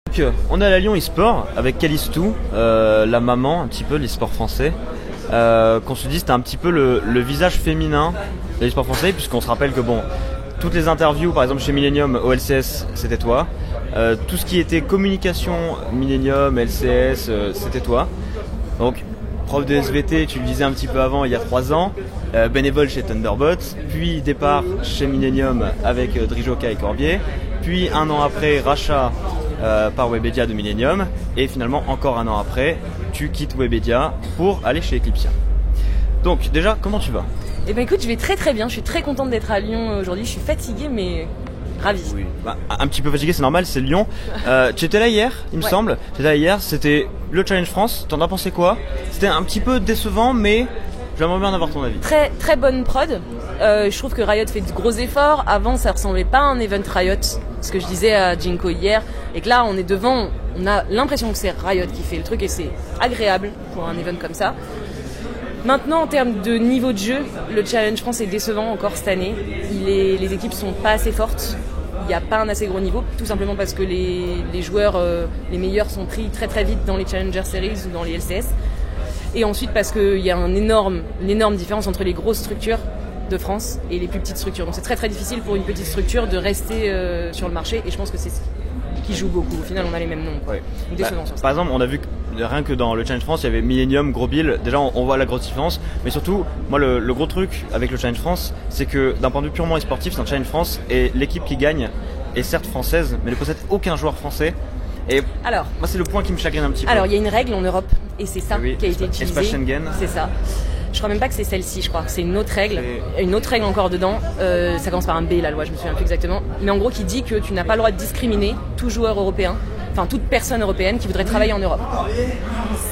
Donc, on est à la Lyon eSport avec Calistou, la maman un petit peu de l'eSport français. Qu'on se dit c'était un petit peu le visage féminin de l'eSport français, puisqu'on se rappelle que bon, toutes les interviews par exemple chez Millennium au LCS c'était toi, tout ce qui était communication Millennium, LCS c'était toi. Donc prof de SVT, tu le disais un petit peu avant, il y a 3 ans, bénévole chez Thunderbot, puis départ chez Millennium avec Drijoka et Corbier, puis un an après rachat par Webedia de Millennium, et finalement encore un an après tu quittes Webedia pour aller chez Eclipsia. Donc déjà, comment tu vas? Eh ben écoute, je vais très très bien, je suis très contente d'être à Lyon aujourd'hui, je suis fatiguée mais ravie. Oui. Bah, un petit peu fatiguée, c'est normal, c'est Lyon. Tu étais là hier, il me semble. Tu étais là hier, c'était le Challenge France, t'en as pensé quoi? C'était un petit peu décevant, mais j'aimerais bien avoir ton avis. Très très bonne prod, je trouve que Riot fait de gros efforts. Avant ça ressemblait pas à un event Riot, ce que je disais à Jinko hier, et que là on est devant, on a l'impression que c'est Riot qui fait le truc et c'est agréable pour un event comme ça. Maintenant, en termes de niveau de jeu, le Challenge France est décevant encore cette année. Les équipes sont pas assez fortes. Il n'y a pas un assez gros niveau, tout simplement parce que les joueurs, les meilleurs sont pris très très vite dans les Challenger Series ou dans les LCS. Et ensuite parce qu'il y a une énorme différence entre les grosses structures de France et les plus petites structures. Donc c'est très très difficile pour une petite structure de rester sur le marché, et je pense que c'est ce qui joue beaucoup. Au final, on a les mêmes noms. Ouais. Décevant sur ça. Par exemple, on a vu que rien que dans le Challenge France, il y avait Millennium, Gros Bill. Déjà, on voit la grosse différence. Mais surtout, moi, le gros truc avec le Challenge France, c'est que d'un point de vue purement sportif, c'est un Challenge France et l'équipe qui gagne est certes française, mais ne possède aucun joueur français. Et alors, moi, c'est le point qui me chagrine un petit peu. Alors, il y a une règle en Europe, et c'est ça qui a été utilisée. Espace Schengen. C'est ça. Je crois même pas que c'est celle-ci, je crois que c'est une autre règle. Une autre règle encore dedans. Ça commence par un B, la loi, je me souviens plus exactement. Mais en gros, qui dit que tu n'as pas le droit de discriminer tout joueur européen, enfin toute personne européenne qui voudrait travailler en Europe.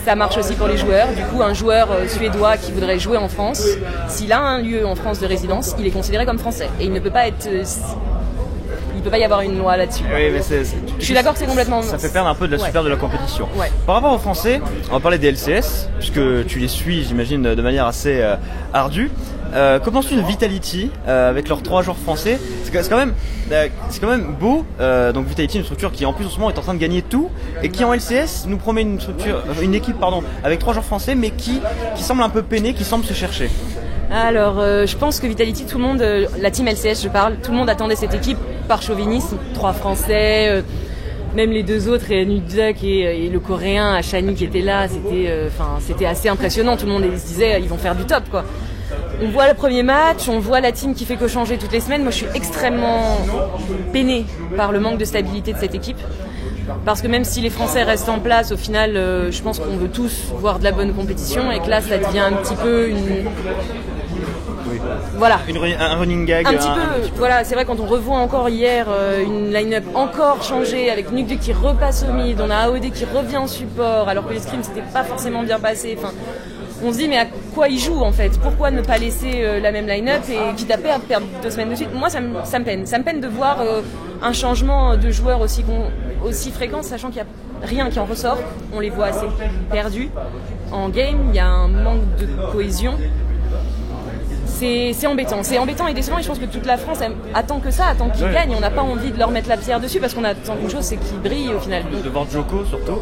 Ça marche aussi pour les joueurs. Du coup, un joueur suédois qui voudrait jouer en France, s'il a un lieu en France de résidence, il est considéré comme français. Et il ne peut pas être... il peut pas y avoir une loi là-dessus. Oui, mais je suis d'accord que c'est complètement... Ça fait perdre un peu de la super de la compétition. Ouais. Par rapport aux Français, on va parler des LCS, puisque tu les suis, j'imagine, de manière assez ardue. Que penses-tu de Vitality avec leurs 3 joueurs français? C'est quand même beau. Donc Vitality, une structure qui en plus en ce moment est en train de gagner tout, et qui en LCS nous promet une équipe avec 3 joueurs français, mais qui semble un peu peinée, qui semble se chercher. Alors, je pense que Vitality, tout le monde, la team LCS, je parle, tout le monde attendait cette équipe par chauvinisme. 3 Français, même les 2 autres, et Nuzak et le Coréen, Ashani qui était là, c'était assez impressionnant. Tout le monde se disait, ils vont faire du top, quoi. On voit le premier match, on voit la team qui fait que changer toutes les semaines. Moi, je suis extrêmement peinée par le manque de stabilité de cette équipe. Parce que même si les Français restent en place, au final, je pense qu'on veut tous voir de la bonne compétition, et que là, ça devient un petit peu une... Voilà. Un running gag. Un petit peu. Voilà, c'est vrai, quand on revoit encore hier une line-up encore changée, avec Nukdu qui repasse au mid, on a AOD qui revient en support, alors que les scrims c'était pas forcément bien passé. Enfin, on se dit, mais à quoi ils jouent en fait? Pourquoi ne pas laisser la même line-up, et quitte à perdre 2 semaines de suite? Moi, ça me peine. Ça me peine de voir un changement de joueurs aussi fréquent, sachant qu'il n'y a rien qui en ressort. On les voit assez perdus en game, il y a un manque de cohésion. C'est embêtant et décevant, et je pense que toute la France attend que ça, attend qu'ils gagnent. On n'a pas envie de leur mettre la pierre dessus, parce qu'on attend qu'une chose, c'est qu'ils brillent au final. De voir Joko surtout.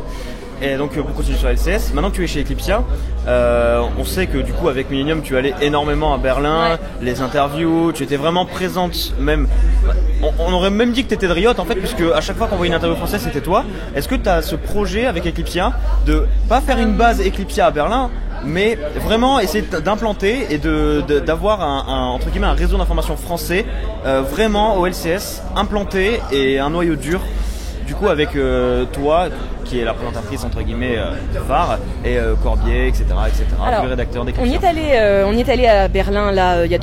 Et donc pour continuer sur LCS, maintenant que tu es chez Eclipsia, on sait que du coup avec Millennium tu allais énormément à Berlin, les interviews, tu étais vraiment présente même. On aurait même dit que tu étais de Riot en fait, puisque à chaque fois qu'on voyait une interview française c'était toi. Est-ce que tu as ce projet avec Eclipsia de pas faire une base Eclipsia à Berlin, mais vraiment essayer d'implanter et d'avoir entre guillemets un réseau d'information français vraiment au LCS implanté, et un noyau dur du coup avec toi qui est la présentatrice entre guillemets phare, et Corbier, etc. Alors, le rédacteur d'Eclipsia. On y est allé à Berlin là il y a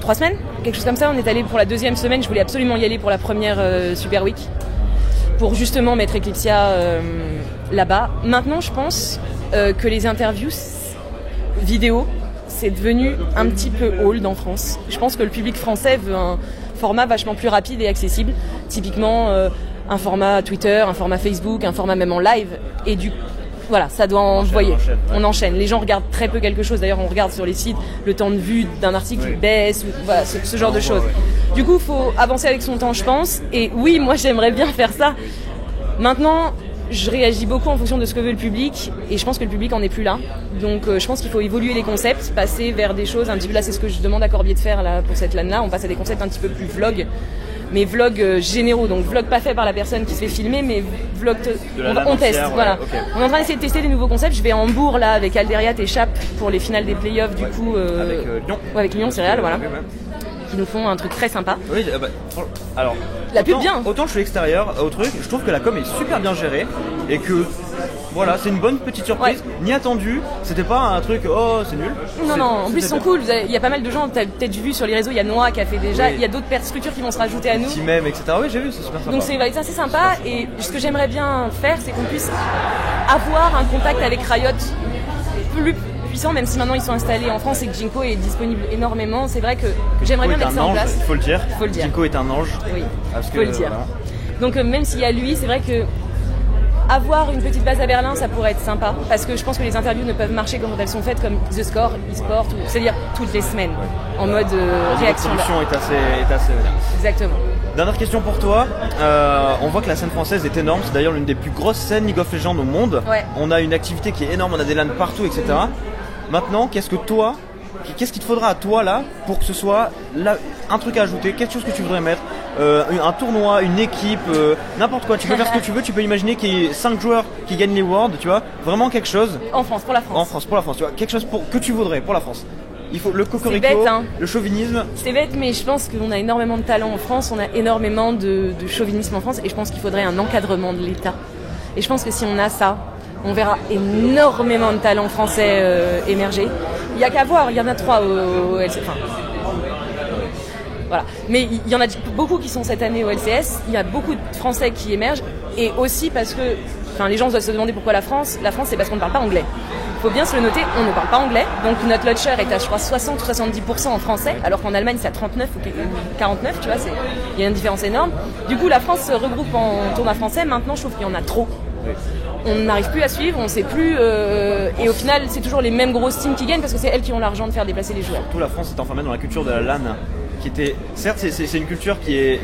3 semaines, quelque chose comme ça. On est allé pour la 2e semaine. Je voulais absolument y aller pour la première Super Week, pour justement mettre Eclipsia là-bas. Maintenant, je pense que les interviews vidéo, c'est devenu un petit peu old en France. Je pense que le public français veut un format vachement plus rapide et accessible. Typiquement, un format Twitter, un format Facebook, un format même en live. Et voilà, ça doit envoyer. On enchaîne. Les gens regardent très peu quelque chose. D'ailleurs, on regarde sur les sites, le temps de vue d'un article baisse, voilà, ce genre de choses. Du coup, il faut avancer avec son temps, je pense. Et oui, moi, j'aimerais bien faire ça. Maintenant, je réagis beaucoup en fonction de ce que veut le public et je pense que le public en est plus là. Donc je pense qu'il faut évoluer les concepts, passer vers des choses un petit peu, là c'est ce que je demande à Corbier de faire là pour cette LAN là, on passe à des concepts un petit peu plus vlog, mais vlog généraux, donc vlog pas fait par la personne qui se fait filmer, mais vlog on teste, entière, voilà. Okay. On est en train d'essayer de tester des nouveaux concepts. Je vais à Hambourg là avec Alderiat et Chap pour les finales des playoffs du coup avec Lyon. Ouais, avec Lyon, c'est réel, voilà. Ouais. Qui nous font un truc très sympa. Oui, alors la pub bien. Autant je suis extérieur au truc, je trouve que la com est super bien gérée et que voilà, c'est une bonne petite surprise, Ouais. ni attendu, c'était pas un truc oh c'est nul. Non, en plus ils sont cool, il y a pas mal de gens, t'as peut-être vu sur les réseaux, il y a Noah qui a fait déjà, il y a d'autres structures qui vont se rajouter à nous. Petit mème, etc. Oui, j'ai vu, c'est super sympa. Donc c'est assez sympa et ce que j'aimerais bien faire, c'est qu'on puisse avoir un contact avec Riot plus puissant, même si maintenant ils sont installés en France et que Jinko est disponible énormément. C'est vrai que j'aimerais bien mettre ça en place. Il faut le dire. Faut le dire. Jinko est un ange. Oui, il faut le dire. Voilà. Donc même s'il y a lui, c'est vrai que avoir une petite base à Berlin, ça pourrait être sympa, parce que je pense que les interviews ne peuvent marcher quand elles sont faites comme The Score, eSport, c'est-à-dire toutes les semaines, en mode réaction. La production est assez Exactement. Dernière question pour toi, on voit que la scène française est énorme, c'est d'ailleurs l'une des plus grosses scènes League of Legends au monde. Ouais. On a une activité qui est énorme, on a des LAN partout, etc. Maintenant, qu'est-ce qu'il te faudra à toi là pour que ce soit là, un truc à ajouter, quelque chose que tu voudrais mettre, un tournoi, une équipe, n'importe quoi, tu peux faire ce que tu veux, tu peux imaginer qu'il y ait 5 joueurs qui gagnent les Worlds, tu vois, vraiment quelque chose. En France, pour la France. En France, pour la France, tu vois, quelque chose que tu voudrais pour la France. Il faut le cocorico, bête, hein. Le chauvinisme. C'est bête, mais je pense qu'on a énormément de talent en France, on a énormément de chauvinisme en France, et je pense qu'il faudrait un encadrement de l'État. Et je pense que si on a ça, on verra énormément de talents français émerger. Il n'y a qu'à voir, il y en a 3 au LCS. Enfin, voilà. Mais il y en a beaucoup qui sont cette année au LCS, il y a beaucoup de Français qui émergent, et aussi parce que les gens doivent se demander pourquoi la France, c'est parce qu'on ne parle pas anglais. Il faut bien se le noter, on ne parle pas anglais, donc notre launcher est à je crois 60 ou 70% en français, alors qu'en Allemagne c'est à 39 ou 49, tu vois, il y a une différence énorme. Du coup la France se regroupe en tournoi français, maintenant je trouve qu'il y en a trop. Oui. On n'arrive plus à suivre, on ne sait plus, et au final c'est toujours les mêmes grosses teams qui gagnent parce que c'est elles qui ont l'argent de faire déplacer les joueurs. Surtout la France est enfermée dans la culture de la LAN, qui était, certes c'est une culture qui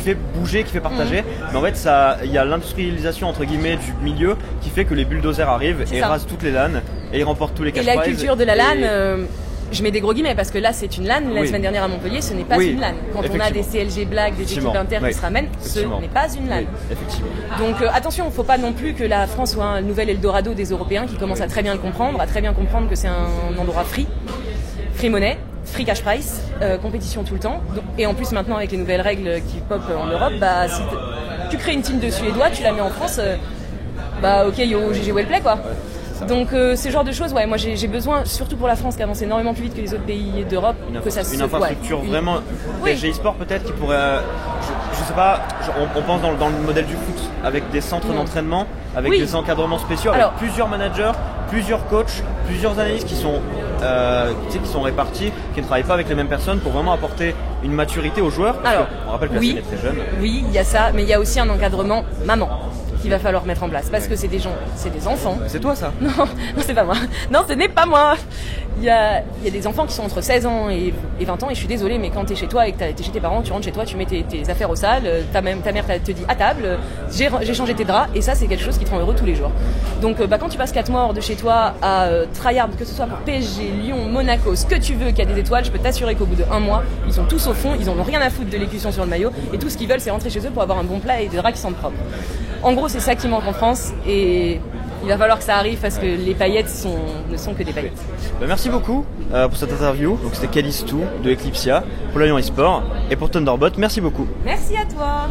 fait bouger, qui fait partager, mais en fait il y a l'industrialisation entre guillemets du milieu qui fait que les bulldozers arrivent et rasent toutes les LAN et ils remportent tous les cash prizes. Et la prizes culture de la LAN, je mets des gros guillemets parce que là c'est une LAN, la semaine dernière à Montpellier ce n'est pas une LAN. Quand on a des CLG Black, des équipes inter qui se ramènent, ce n'est pas une LAN. Effectivement. Donc attention, il ne faut pas non plus que la France soit un nouvel Eldorado des Européens qui commencent à très bien le comprendre, que c'est un endroit free money, free cash price, compétition tout le temps. Et en plus maintenant avec les nouvelles règles qui pop en Europe, si tu crées une team de Suédois, tu la mets en France, ok yo GG well play quoi. Donc ce genre de choses, moi j'ai besoin, surtout pour la France qui avance énormément plus vite que les autres pays d'Europe, que ça se... Une infrastructure vraiment... PSG eSport peut-être qui pourrait... je sais pas, on pense dans le modèle du foot, avec des centres d'entraînement, avec des encadrements spéciaux, avec plusieurs managers, plusieurs coachs, plusieurs analystes qui sont répartis, qui ne travaillent pas avec les mêmes personnes pour vraiment apporter une maturité aux joueurs. Parce on rappelle que la scène est très jeune. Oui, il y a ça, mais il y a aussi un encadrement maman qu'il va falloir mettre en place parce que c'est des enfants. C'est toi ça? Non, c'est pas moi. Non, ce n'est pas moi. Il y a des enfants qui sont entre 16 ans et 20 ans et je suis désolée, mais quand t'es chez toi et que t'es chez tes parents, tu rentres chez toi, tu mets tes affaires au sale, ta mère te dit à table, j'ai changé tes draps et ça c'est quelque chose qui te rend heureux tous les jours. Donc quand tu passes 4 mois hors de chez toi à tryhard, que ce soit pour PSG, Lyon, Monaco, ce que tu veux, qu'il y a des étoiles, je peux t'assurer qu'au bout de 1 mois, ils sont tous au fond, ils en ont rien à foutre de l'écusson sur le maillot et tout ce qu'ils veulent c'est rentrer chez eux pour avoir un bon plat et des draps qui sentent propre. En gros, c'est ça qui manque en France et il va falloir que ça arrive parce que les paillettes ne sont que des paillettes. Merci beaucoup pour cette interview. Donc c'était Calice2 de Eclipsia pour l'Alliance eSport et pour Thunderbot. Merci beaucoup. Merci à toi.